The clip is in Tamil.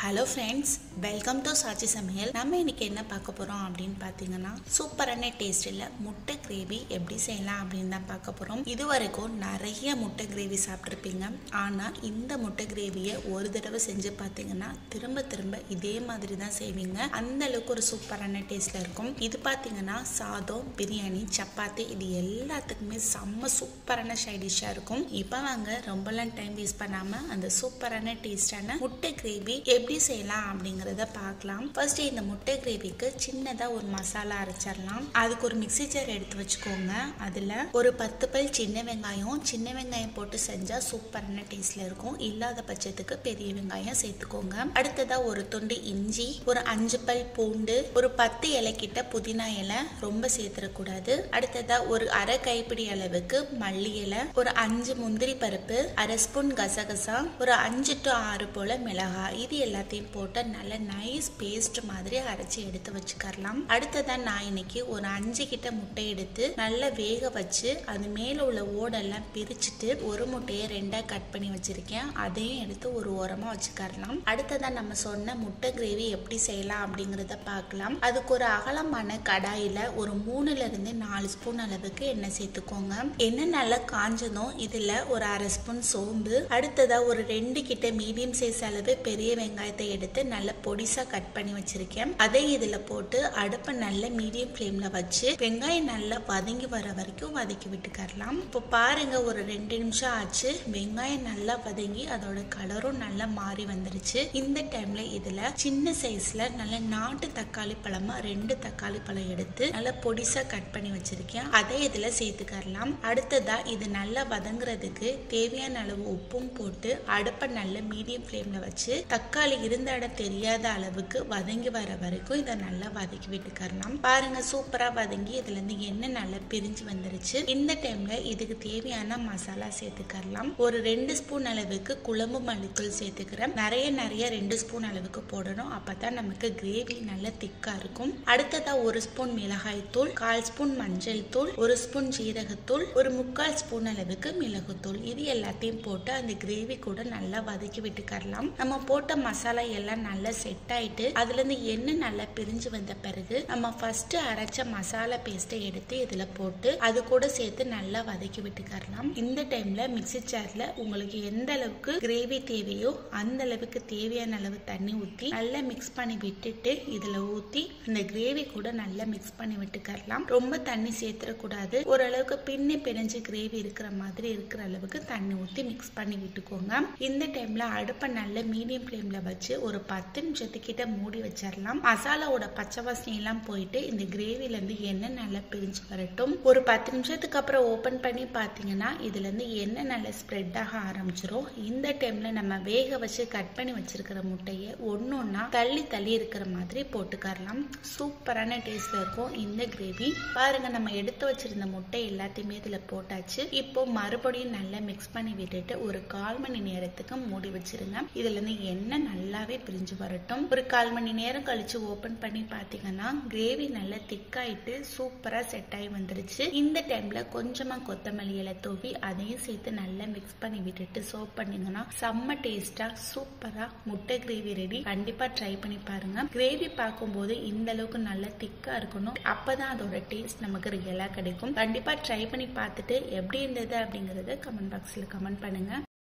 ஹலோ ஃப்ரெண்ட்ஸ், வெல்கம் டு சாச்சி சமையல். நம்ம இன்னைக்கு என்ன பார்க்க போகிறோம் அப்படின்னு பார்த்தீங்கன்னா, சூப்பரான டேஸ்ட்டில் முட்டை கிரேவி எப்படி செய்யலாம் அப்படின்னு தான் பார்க்க போகிறோம். இது வரைக்கும் நிறைய முட்டை கிரேவி சாப்பிட்ருப்பீங்க. ஆனால் இந்த முட்டை கிரேவியை ஒரு தடவை செஞ்சு பார்த்தீங்கன்னா திரும்ப திரும்ப இதே மாதிரி தான் செய்வீங்க. அந்த அளவுக்கு ஒரு சூப்பரான டேஸ்ட்டில் இருக்கும். இது பார்த்தீங்கன்னா சாதம், பிரியாணி, சப்பாத்தி இது எல்லாத்துக்குமே செம்ம சூப்பரான சைட் டிஷ்ஷாக இருக்கும். இப்போ வாங்க ரொம்பலாம் டைம் வேஸ்ட் பண்ணாமல் அந்த சூப்பரான டேஸ்டான முட்டை கிரேவி எப்படி செய்யலாம் அப்படிங்கறத பார்க்கலாம். ஃபர்ஸ்ட் இந்த முட்டை கிரேவிக்கு சின்னதா ஒரு மசாலா அரைச்சிடலாம். அதுக்கு ஒரு மிக்ஸி ஜார் எடுத்து வச்சுக்கோங்க. அதுல ஒரு 10 பல் சின்ன வெங்காயம் போட்டு செஞ்சா சூப்பரான டேஸ்ட்ல இருக்கும். இல்லாத பட்சத்துக்கு பெரிய வெங்காயம் சேர்த்துக்கோங்க. அடுத்ததா ஒரு துண்டு இஞ்சி, ஒரு 5 பல் பூண்டு, ஒரு 10 இலை கிட்ட புதினா இலை, ரொம்ப சேர்த்துடக்கூடாது. அடுத்ததா ஒரு அரை கைப்பிடி அளவுக்கு மல்லி இலை, ஒரு 5 முந்திரி பருப்பு, அரை ஸ்பூன் கசகசா, ஒரு 5 to 6 போல மிளகாய், இது எல்லாத்தையும் போட்டு நல்ல நைஸ் பேஸ்ட் மாதிரி அரைச்சி எடுத்து வச்சுக்கலாம். அடுத்ததான் நான் இன்னைக்கு ஒரு 5 கிட்ட முட்டை எடுத்து நல்லா வேக வச்சு அது மேல உள்ள ஓடெல்லாம் பிரிச்சுட்டு ஒரு முட்டையை 2ஆ கட் பண்ணி வச்சிருக்கேன். அதையும் எடுத்து ஒரு ஓரமா வச்சுக்கலாம். அடுத்ததான் நம்ம சொன்ன முட்டை கிரேவி எப்படி செய்யலாம் அப்படிங்கறத பார்க்கலாம். அதுக்கு ஒரு அகலமான கடாயில ஒரு 3ல இருந்து 4 ஸ்பூன் அளவுக்கு எண்ணெய் சேர்த்துக்கோங்க. எண்ணெய் நல்லா காஞ்சதும் இதுல ஒரு அரை ஸ்பூன் சோம்பு, அடுத்ததா ஒரு 2 கிட்ட மீடியம் சைஸ் அளவு பெரிய வெங்காயத்தை எடுத்து நல்ல பொடிசா கட் பண்ணி வச்சிருக்கேன். அதை இதுல போட்டு அடுப்பை நல்ல மீடியம் ஃப்ளேம்ல வச்சு வெங்காயம் நல்லா வதங்கி வர வரைக்கும் வதக்கி விட்டுக்கலாம். இப்போ பாருங்க, ஒரு 2 நிமிஷம் ஆச்சு. வெங்காயம் நல்லா வதங்கி அதோட கலரும் நல்லா மாறி வந்துருச்சு. இந்த டைம்ல இதுல சின்ன சைஸ்ல நல்ல நாட்டு தக்காளி பழமா 2 தக்காளி பழம் எடுத்து நல்லா பொடிசா கட் பண்ணி வச்சிருக்கேன். அதை இதுல சேர்த்துக்கலாம். அடுத்ததா இது நல்லா வதங்குறதுக்கு தேவையான அளவு உப்பும் போட்டு அடுப்பை நல்ல மீடியம் ஃப்ளேம்ல வச்சு தக்காளி இருந்த இடம் தெரியாத அளவுக்கு வதங்கி வர வரைக்கும் இதை நல்லா வதக்கி விட்டுக்கலாம். பாருங்க, சூப்பரா வதங்கி இதுல இருந்து எண்ணெய் நல்லா பிரிஞ்சு வந்துருச்சு. இந்த டைம்ல இதுக்கு தேவையான மசாலா சேர்த்துக்கலாம். ஒரு 2 ஸ்பூன் அளவுக்கு குழம்பு மல்லித்தூள் சேர்த்துக்கிறேன். நிறைய 2 ஸ்பூன் அளவுக்கு போடணும். அப்பதான் நமக்கு கிரேவி நல்லா திக்கா இருக்கும். அடுத்ததா 1 ஸ்பூன் மிளகாய் தூள், 1/4 ஸ்பூன் மஞ்சள் தூள், 1 ஸ்பூன் ஜீரகத்தூள், ஒரு 3/4 ஸ்பூன் அளவுக்கு மிளகுத்தூள், இது எல்லாத்தையும் போட்டு அந்த கிரேவி கூட நல்லா வதக்கி விட்டுக்கலாம். நம்ம போட்ட மசாலா எல்லாம் நல்லா செட் ஆயிட்டு அதுல இருந்து எண்ணெய் நல்லா பிரிஞ்சு வந்த பிறகு நம்ம ஃபர்ஸ்ட் அரைச்ச மசாலா பேஸ்ட்டை எடுத்து இதுல போட்டு அது கூட சேர்த்து நல்லா வதக்கி விட்டுக்கலாம். இந்த டைம்ல மிக்ஸி ஜார்ல உங்களுக்கு எந்த அளவுக்கு கிரேவி தேவையோ அந்த அளவுக்கு தேவையான அளவு தண்ணி ஊத்தி நல்லா மிக்ஸ் பண்ணி விட்டுட்டு இதுல ஊத்தி அந்த கிரேவி கூட நல்லா மிக்ஸ் பண்ணி விட்டுக்கலாம். ரொம்ப தண்ணி சேர்த்துடக்கூடாது. ஓரளவுக்கு பிணைஞ்சு கிரேவி இருக்கிற மாதிரி இருக்கிற அளவுக்கு தண்ணி ஊத்தி மிக்ஸ் பண்ணி விட்டுக்கோங்க. இந்த டைம்ல அடுப்பை நல்ல மீடியம் ஃப்ளேம்ல வச்சு ஒரு 10 நிமிஷத்துக்கிட்ட மூடி வச்சிடலாம். மசாலாவோட பச்சை வாசனை எல்லாம் போயிட்டு இந்த கிரேவில இருந்து எண்ணெய் நல்லா பிரிஞ்சு வரட்டும். ஒரு 10 நிமிஷத்துக்கு அப்புறம் ஓபன் பண்ணி பாத்தீங்கன்னா இதுல இருந்து எண்ணெய் நல்லா ஸ்ப்ரெட் ஆக ஆரம்பிச்சிடும். இந்த டைம்ல நம்ம வேக வச்சு கட் பண்ணி வச்சிருக்கிற முட்டையை ஒன்னொன்னா தள்ளி இருக்கிற மாதிரி போட்டுக்கலாம். சூப்பரான டேஸ்ட்ல இருக்கும் இந்த கிரேவி. பாருங்க, நம்ம எடுத்து வச்சிருந்த முட்டை எல்லாத்தையுமே இதுல போட்டாச்சு. இப்போ மறுபடியும் நல்லா மிக்ஸ் பண்ணி விட்டுட்டு ஒரு 1/4 மணி நேரத்துக்கு மூடி வச்சிருங்க. இதுல இருந்து எண்ணெய் நல்லாவே பிரிஞ்சு வரட்டும். ஒரு 1/4 மணி நேரம் கழிச்சு ஓபன் பண்ணி பாத்தீங்கன்னா கிரேவி நல்லா திக்காயிட்டு சூப்பரா செட் ஆகி வந்துருச்சு. இந்த டைம்ல கொஞ்சமா கொத்தமல்லி இலை தூவி அதையும் சேர்த்து நல்லா மிக்ஸ் பண்ணி விட்டுட்டு சர்வ் பண்ணீங்கன்னா செம்ம டேஸ்டா சூப்பரா முட்டை கிரேவி ரெடி. கண்டிப்பா ட்ரை பண்ணி பாருங்க. கிரேவி பார்க்கும்போது இந்த அளவுக்கு நல்லா திக்கா இருக்கணும். அப்பதான் அதோட டேஸ்ட் நமக்கு ரியலா கிடைக்கும். கண்டிப்பா ட்ரை பண்ணி பார்த்துட்டு எப்படி இருந்தது அப்படிங்கறத கமெண்ட் பாக்ஸ்ல கமெண்ட் பண்ணுங்க.